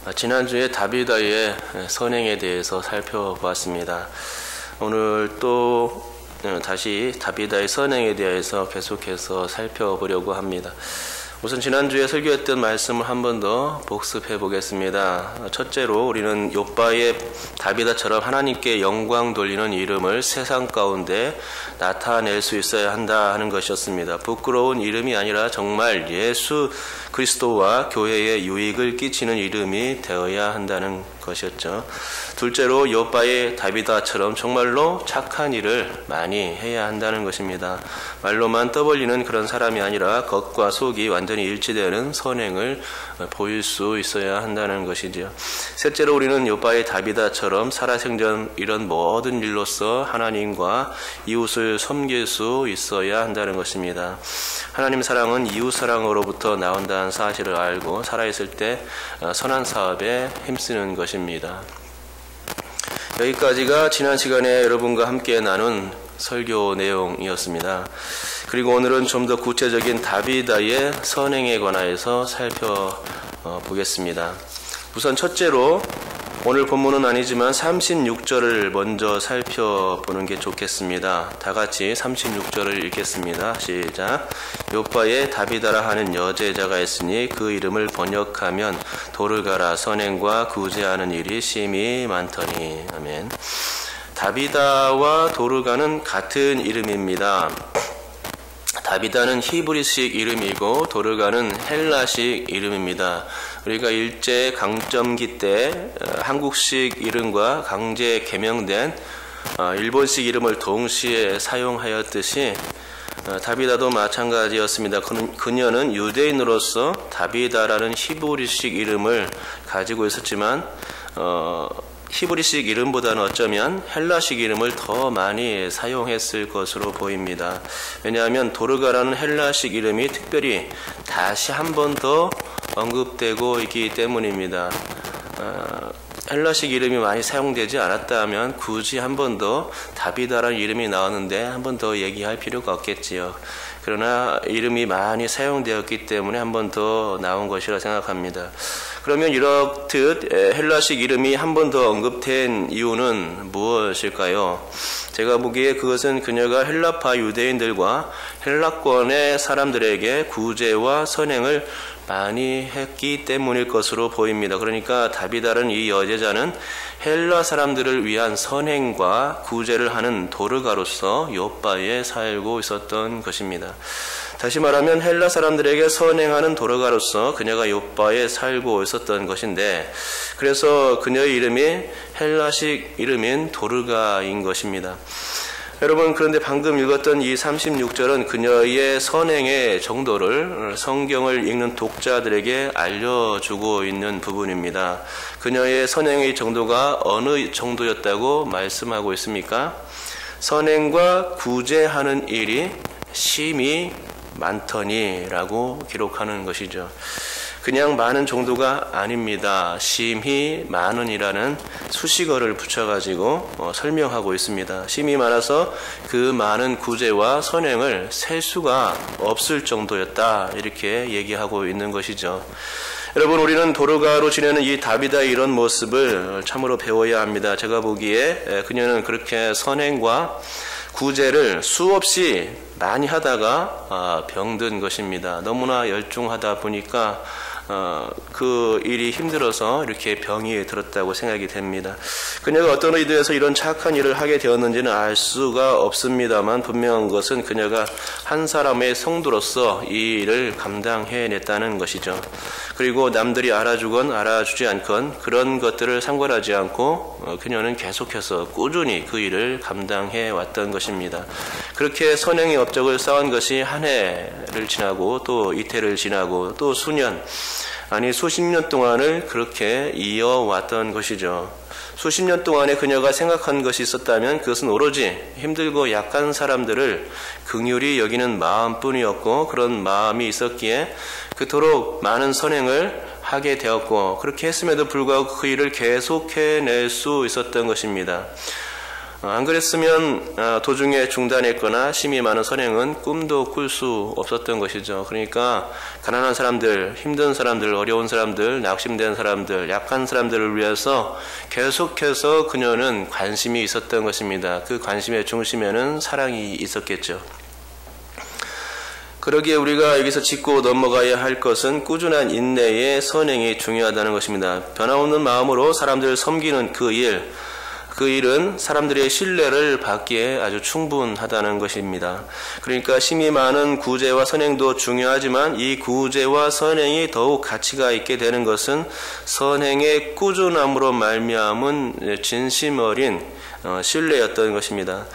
지난주에 다비다의 선행에 대해서 살펴보았습니다. 오늘 또 다시 다비다의 선행에 대해서 계속해서 살펴보려고 합니다. 우선 지난주에 설교했던 말씀을 한 번 더 복습해 보겠습니다. 첫째로 우리는 욥바의 다비다처럼 하나님께 영광 돌리는 이름을 세상 가운데 나타낼 수 있어야 한다 하는 것이었습니다. 부끄러운 이름이 아니라 정말 예수 그리스도와 교회에 유익을 끼치는 이름이 되어야 한다는 것이었죠. 둘째로 욥바의 다비다처럼 정말로 착한 일을 많이 해야 한다는 것입니다. 말로만 떠벌리는 그런 사람이 아니라 겉과 속이 완전히 일치되는 선행을 보일 수 있어야 한다는 것이지요. 셋째로 우리는 욥바의 다비다처럼 살아생전 이런 모든 일로서 하나님과 이웃을 섬길 수 있어야 한다는 것입니다. 하나님 사랑은 이웃 사랑으로부터 나온다는 사실을 알고 살아있을 때 선한 사업에 힘쓰는 것입니다. 여기까지가 지난 시간에 여러분과 함께 나눈 설교 내용이었습니다. 그리고 오늘은 좀 더 구체적인 다비다의 선행에 관하여서 살펴보겠습니다. 우선 첫째로 오늘 본문은 아니지만 36절을 먼저 살펴보는 게 좋겠습니다. 다 같이 36절을 읽겠습니다. 시작. 욥바의 다비다라 하는 여제자가 있으니 그 이름을 번역하면 도르가라 선행과 구제하는 일이 심히 많더니. 아멘. 다비다와 도르가는 같은 이름입니다. 다비다는 히브리식 이름이고 도르가는 헬라식 이름입니다. 우리가 일제 강점기 때 한국식 이름과 강제 개명된 일본식 이름을 동시에 사용하였듯이 다비다도 마찬가지였습니다. 그녀는 유대인으로서 다비다라는 히브리식 이름을 가지고 있었지만 히브리식 이름보다는 어쩌면 헬라식 이름을 더 많이 사용했을 것으로 보입니다. 왜냐하면 도르가라는 헬라식 이름이 특별히 다시 한 번 더 언급되고 있기 때문입니다. 헬라식 이름이 많이 사용되지 않았다면 굳이 한 번 더 다비다라는 이름이 나왔는데 한 번 더 얘기할 필요가 없겠지요. 그러나 이름이 많이 사용되었기 때문에 한 번 더 나온 것이라 생각합니다. 그러면 이렇듯 헬라식 이름이 한 번 더 언급된 이유는 무엇일까요? 제가 보기에 그것은 그녀가 헬라파 유대인들과 헬라권의 사람들에게 구제와 선행을 많이 했기 때문일 것으로 보입니다. 그러니까 다비다라는 이 여제자는 헬라 사람들을 위한 선행과 구제를 하는 도르가로서 욥바에 살고 있었던 것입니다. 다시 말하면 헬라 사람들에게 선행하는 도르가로서 그녀가 욥바에 살고 있었던 것인데, 그래서 그녀의 이름이 헬라식 이름인 도르가인 것입니다. 여러분, 그런데 방금 읽었던 이 36절은 그녀의 선행의 정도를 성경을 읽는 독자들에게 알려주고 있는 부분입니다. 그녀의 선행의 정도가 어느 정도였다고 말씀하고 있습니까? 선행과 구제하는 일이 심히 많더니 라고 기록하는 것이죠. 그냥 많은 정도가 아닙니다. 심히 많은이라는 수식어를 붙여가지고 설명하고 있습니다. 심히 많아서 그 많은 구제와 선행을 셀 수가 없을 정도였다, 이렇게 얘기하고 있는 것이죠. 여러분, 우리는 도르가로 지내는 이 다비다의 이런 모습을 참으로 배워야 합니다. 제가 보기에 그녀는 그렇게 선행과 구제를 수없이 많이 하다가 병든 것입니다. 너무나 열중하다 보니까 그 일이 힘들어서 이렇게 병이 들었다고 생각이 됩니다. 그녀가 어떤 의도에서 이런 착한 일을 하게 되었는지는 알 수가 없습니다만 분명한 것은 그녀가 한 사람의 성도로서 이 일을 감당해냈다는 것이죠. 그리고 남들이 알아주건 알아주지 않건 그런 것들을 상관하지 않고 그녀는 계속해서 꾸준히 그 일을 감당해 왔던 것입니다. 그렇게 선행의 업적을 쌓은 것이 한 해를 지나고 또 이태를 지나고 또 수년, 아니 수십 년 동안을 그렇게 이어왔던 것이죠. 수십 년 동안에 그녀가 생각한 것이 있었다면 그것은 오로지 힘들고 약한 사람들을 긍휼히 여기는 마음뿐이었고, 그런 마음이 있었기에 그토록 많은 선행을 하게 되었고, 그렇게 했음에도 불구하고 그 일을 계속해낼 수 있었던 것입니다. 안 그랬으면 도중에 중단했거나 심이 많은 선행은 꿈도 꿀 수 없었던 것이죠. 그러니까 가난한 사람들, 힘든 사람들, 어려운 사람들, 낙심된 사람들, 약한 사람들을 위해서 계속해서 그녀는 관심이 있었던 것입니다. 그 관심의 중심에는 사랑이 있었겠죠. 그러기에 우리가 여기서 짚고 넘어가야 할 것은 꾸준한 인내의 선행이 중요하다는 것입니다. 변함없는 마음으로 사람들을 섬기는 그 일은 사람들의 신뢰를 받기에 아주 충분하다는 것입니다. 그러니까 심이 많은 구제와 선행도 중요하지만 이 구제와 선행이 더욱 가치가 있게 되는 것은 선행의 꾸준함으로 말미암은 진심 어린 신뢰였던 것입니다.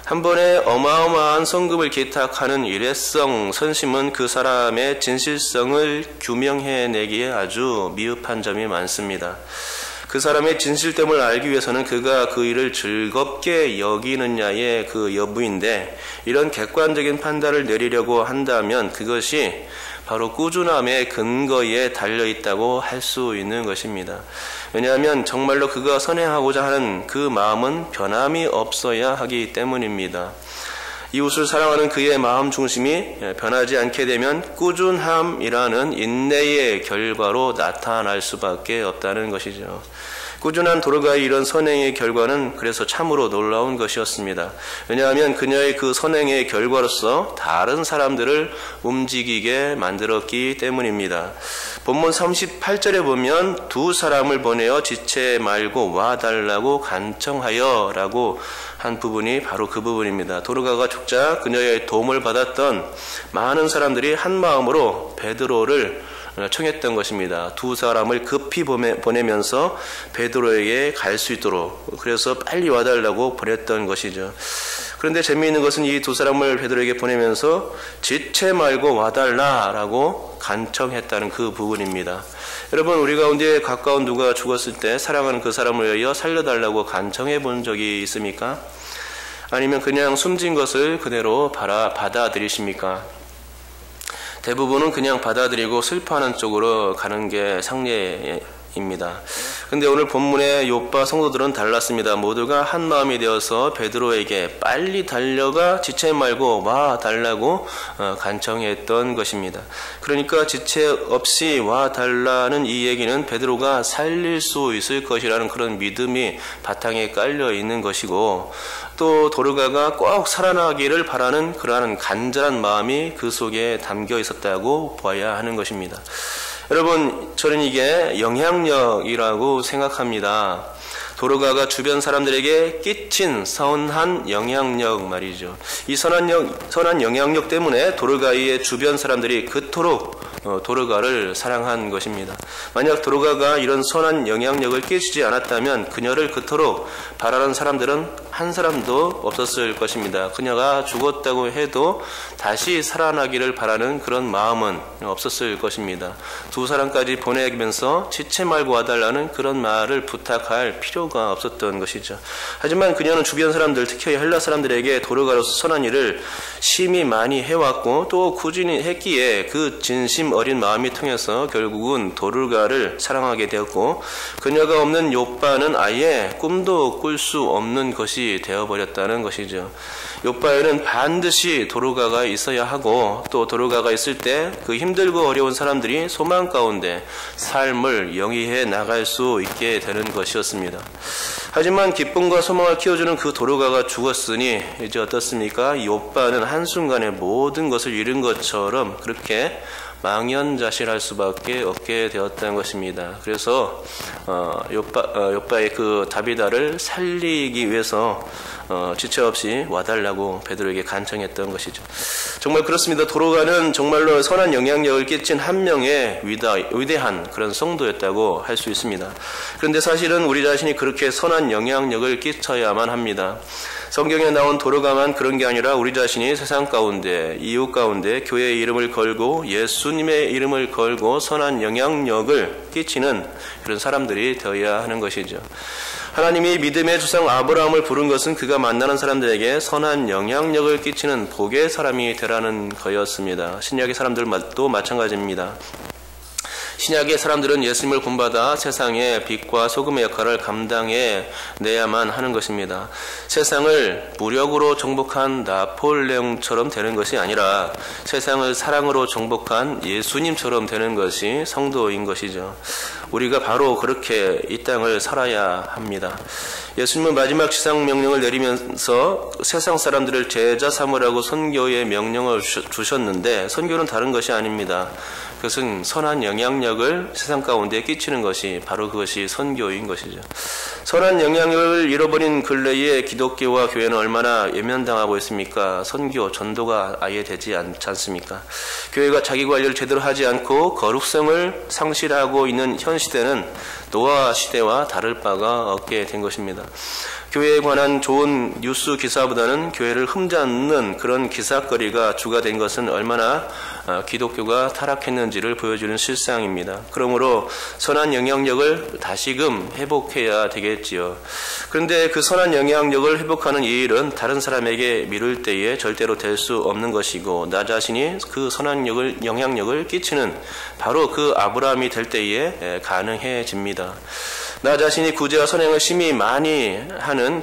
한 번에 어마어마한 성금을 기탁하는 일회성 선심은 그 사람의 진실성을 규명해내기에 아주 미흡한 점이 많습니다. 그 사람의 진실됨을 알기 위해서는 그가 그 일을 즐겁게 여기느냐의 그 여부인데, 이런 객관적인 판단을 내리려고 한다면 그것이 바로 꾸준함의 근거에 달려있다고 할 수 있는 것입니다. 왜냐하면 정말로 그가 선행하고자 하는 그 마음은 변함이 없어야 하기 때문입니다. 이웃을 사랑하는 그의 마음 중심이 변하지 않게 되면 꾸준함이라는 인내의 결과로 나타날 수밖에 없다는 것이죠. 꾸준한 도르가의 이런 선행의 결과는 그래서 참으로 놀라운 것이었습니다. 왜냐하면 그녀의 그 선행의 결과로서 다른 사람들을 움직이게 만들었기 때문입니다. 본문 38절에 보면 두 사람을 보내어 지체 말고 와달라고 간청하여 라고 한 부분이 바로 그 부분입니다. 도르가가 죽자 그녀의 도움을 받았던 많은 사람들이 한 마음으로 베드로를 청했던 것입니다. 두 사람을 급히 보내면서 베드로에게 갈 수 있도록, 그래서 빨리 와달라고 보냈던 것이죠. 그런데 재미있는 것은 이 두 사람을 베드로에게 보내면서 지체 말고 와달라라고 간청했다는 그 부분입니다. 여러분, 우리 가운데 가까운 누가 죽었을 때 사랑하는 그 사람을 위하여 살려달라고 간청해 본 적이 있습니까? 아니면 그냥 숨진 것을 그대로 받아들이십니까? 대부분은 그냥 받아들이고 슬퍼하는 쪽으로 가는 게 상례입니다. 근데 오늘 본문의 욥바 성도들은 달랐습니다. 모두가 한 마음이 되어서 베드로에게 빨리 달려가 지체 말고 와 달라고 간청했던 것입니다. 그러니까 지체 없이 와 달라는 이 얘기는 베드로가 살릴 수 있을 것이라는 그런 믿음이 바탕에 깔려 있는 것이고, 또 도르가가 꼭 살아나기를 바라는 그러한 간절한 마음이 그 속에 담겨 있었다고 봐야 하는 것입니다. 여러분, 저는 이게 영향력이라고 생각합니다. 도르가가 주변 사람들에게 끼친 선한 영향력 말이죠. 이 선한 영향력 때문에 도르가의 주변 사람들이 그토록 도르가를 사랑한 것입니다. 만약 도르가가 이런 선한 영향력을 끼치지 않았다면 그녀를 그토록 바라는 사람들은 한 사람도 없었을 것입니다. 그녀가 죽었다고 해도 다시 살아나기를 바라는 그런 마음은 없었을 것입니다. 두 사람까지 보내면서 지체 말고 와달라는 그런 말을 부탁할 필요가 없었던 것이죠. 하지만 그녀는 주변 사람들, 특히 헬라 사람들에게 도르가로서 선한 일을 심히 많이 해왔고 또 꾸준히 했기에 그 진심 어린 마음이 통해서 결국은 도르가를 사랑하게 되었고, 그녀가 없는 욥바는 아예 꿈도 꿀 수 없는 것이 되어버렸다는 것이죠. 욥바에는 반드시 도르가가 있어야 하고, 또 도르가가 있을 때 그 힘들고 어려운 사람들이 소망 가운데 삶을 영위해 나갈 수 있게 되는 것이었습니다. 하지만 기쁨과 소망을 키워주는 그 도르가가 죽었으니 이제 어떻습니까? 욥바는 한순간에 모든 것을 잃은 것처럼 그렇게 망연자실할 수밖에 없게 되었다는 것입니다. 그래서 욥바의 그 다비다를 살리기 위해서 지체 없이 와달라고 베드로에게 간청했던 것이죠. 정말 그렇습니다. 도르가는 정말로 선한 영향력을 끼친 한 명의 위대한 그런 성도였다고 할 수 있습니다. 그런데 사실은 우리 자신이 그렇게 선한 영향력을 끼쳐야만 합니다. 성경에 나온 도르가만 그런 게 아니라 우리 자신이 세상 가운데, 이웃 가운데 교회의 이름을 걸고 예수님의 이름을 걸고 선한 영향력을 끼치는 그런 사람들이 되어야 하는 것이죠. 하나님이 믿음의 조상 아브라함을 부른 것은 그가 만나는 사람들에게 선한 영향력을 끼치는 복의 사람이 되라는 거였습니다. 신약의 사람들도 마찬가지입니다. 신약의 사람들은 예수님을 본받아 세상의 빛과 소금의 역할을 감당해내야만 하는 것입니다. 세상을 무력으로 정복한 나폴레옹처럼 되는 것이 아니라 세상을 사랑으로 정복한 예수님처럼 되는 것이 성도인 것이죠. 우리가 바로 그렇게 이 땅을 살아야 합니다. 예수님은 마지막 지상명령을 내리면서 세상 사람들을 제자 삼으라고 선교의 명령을 주셨는데 선교는 다른 것이 아닙니다. 그것은 선한 영향력을 세상 가운데 끼치는 것이 바로 그것이 선교인 것이죠. 선한 영향력을 잃어버린 근래에 기독교와 교회는 얼마나 외면당하고 있습니까? 선교, 전도가 아예 되지 않습니까? 교회가 자기 관리를 제대로 하지 않고 거룩성을 상실하고 있는 현 시대는 노아 시대와 다를 바가 없게 된 것입니다. 교회에 관한 좋은 뉴스 기사보다는 교회를 흠잡는 그런 기사거리가 주가 된 것은 얼마나 기독교가 타락했는지를 보여주는 실상입니다. 그러므로 선한 영향력을 다시금 회복해야 되겠지요. 그런데 그 선한 영향력을 회복하는 이 일은 다른 사람에게 미룰 때에 절대로 될 수 없는 것이고 나 자신이 그 선한 영향력을 끼치는 바로 그 아브라함이 될 때에 가능해집니다. 나 자신이 구제와 선행을 심히 많이 하는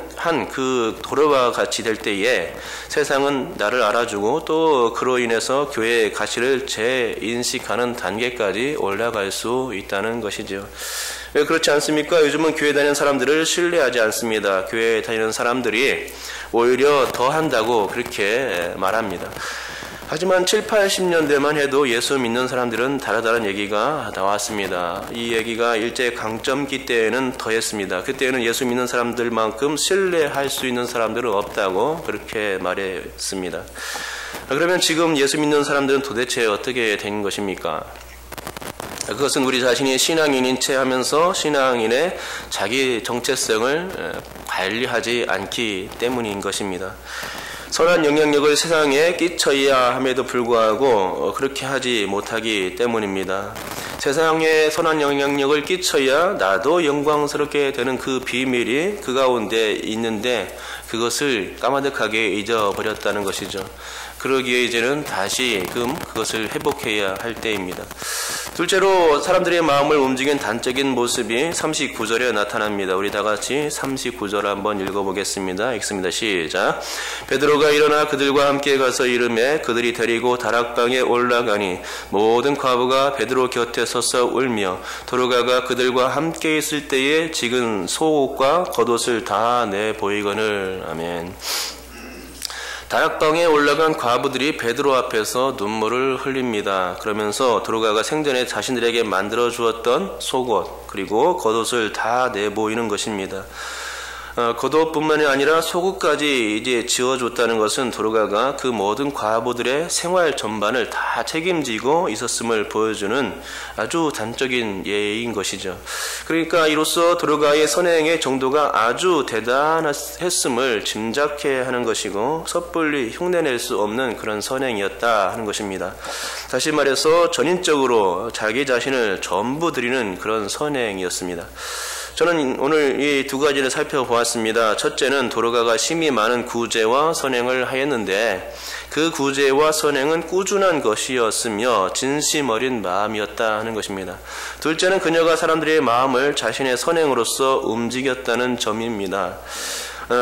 그 도로와 같이 될 때에 세상은 나를 알아주고 또 그로 인해서 교회의 가치를 재인식하는 단계까지 올라갈 수 있다는 것이죠. 왜 그렇지 않습니까? 요즘은 교회 다니는 사람들을 신뢰하지 않습니다. 교회에 다니는 사람들이 오히려 더 한다고 그렇게 말합니다. 하지만 7, 80년대만 해도 예수 믿는 사람들은 다르다는 얘기가 나왔습니다. 이 얘기가 일제강점기 때에는 더했습니다. 그때는 예수 믿는 사람들만큼 신뢰할 수 있는 사람들은 없다고 그렇게 말했습니다. 그러면 지금 예수 믿는 사람들은 도대체 어떻게 된 것입니까? 그것은 우리 자신이 신앙인인 채 하면서 신앙인의 자기 정체성을 관리하지 않기 때문인 것입니다. 선한 영향력을 세상에 끼쳐야 함에도 불구하고 그렇게 하지 못하기 때문입니다. 세상에 선한 영향력을 끼쳐야 나도 영광스럽게 되는 그 비밀이 그 가운데 있는데 그것을 까마득하게 잊어버렸다는 것이죠. 그러기에 이제는 다시금 그것을 회복해야 할 때입니다. 둘째로 사람들의 마음을 움직인 단적인 모습이 39절에 나타납니다. 우리 다 같이 39절 한번 읽어보겠습니다. 읽습니다. 시작. 베드로가 일어나 그들과 함께 가서 이르매 그들이 데리고 다락방에 올라가니 모든 과부가 베드로 곁에 서서 울며 도로가가 그들과 함께 있을 때에 지근 속옷과 겉옷을 다 내보이거늘. 아멘. 다락방에 올라간 과부들이 베드로 앞에서 눈물을 흘립니다. 그러면서 도로가가 생전에 자신들에게 만들어 주었던 속옷 그리고 겉옷을 다 내보이는 것입니다. 겉옷뿐만이 아니라 속옷까지 이제 지어줬다는 것은 도로가가 그 모든 과부들의 생활 전반을 다 책임지고 있었음을 보여주는 아주 단적인 예인 것이죠. 그러니까 이로써 도로가의 선행의 정도가 아주 대단했음을 짐작해 하는 것이고 섣불리 흉내낼 수 없는 그런 선행이었다 하는 것입니다. 다시 말해서 전인적으로 자기 자신을 전부 드리는 그런 선행이었습니다. 저는 오늘 이 두 가지를 살펴보았습니다. 첫째는 도로가가 심히 많은 구제와 선행을 하였는데 그 구제와 선행은 꾸준한 것이었으며 진심 어린 마음이었다 하는 것입니다. 둘째는 그녀가 사람들의 마음을 자신의 선행으로서 움직였다는 점입니다.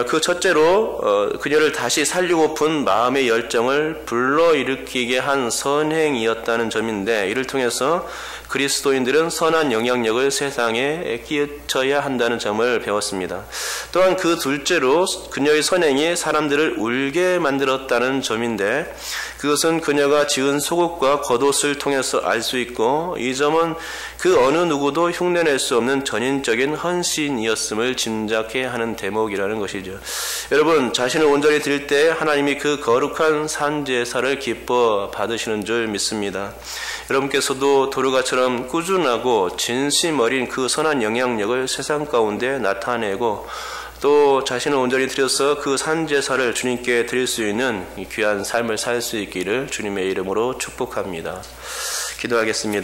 그 첫째로 그녀를 다시 살리고픈 마음의 열정을 불러일으키게 한 선행이었다는 점인데 이를 통해서 그리스도인들은 선한 영향력을 세상에 끼쳐야 한다는 점을 배웠습니다. 또한 그 둘째로 그녀의 선행이 사람들을 울게 만들었다는 점인데 그것은 그녀가 지은 속옷과 겉옷을 통해서 알 수 있고 이 점은 그 어느 누구도 흉내낼 수 없는 전인적인 헌신이었음을 짐작해 하는 대목이라는 것이죠. 여러분 자신을 온전히 드릴 때 하나님이 그 거룩한 산제사를 기뻐 받으시는 줄 믿습니다. 여러분께서도 도로가처럼 꾸준하고 진심 어린 그 선한 영향력을 세상 가운데 나타내고 또 자신을 온전히 드려서 그 산제사를 주님께 드릴 수 있는 귀한 삶을 살 수 있기를 주님의 이름으로 축복합니다. 기도하겠습니다.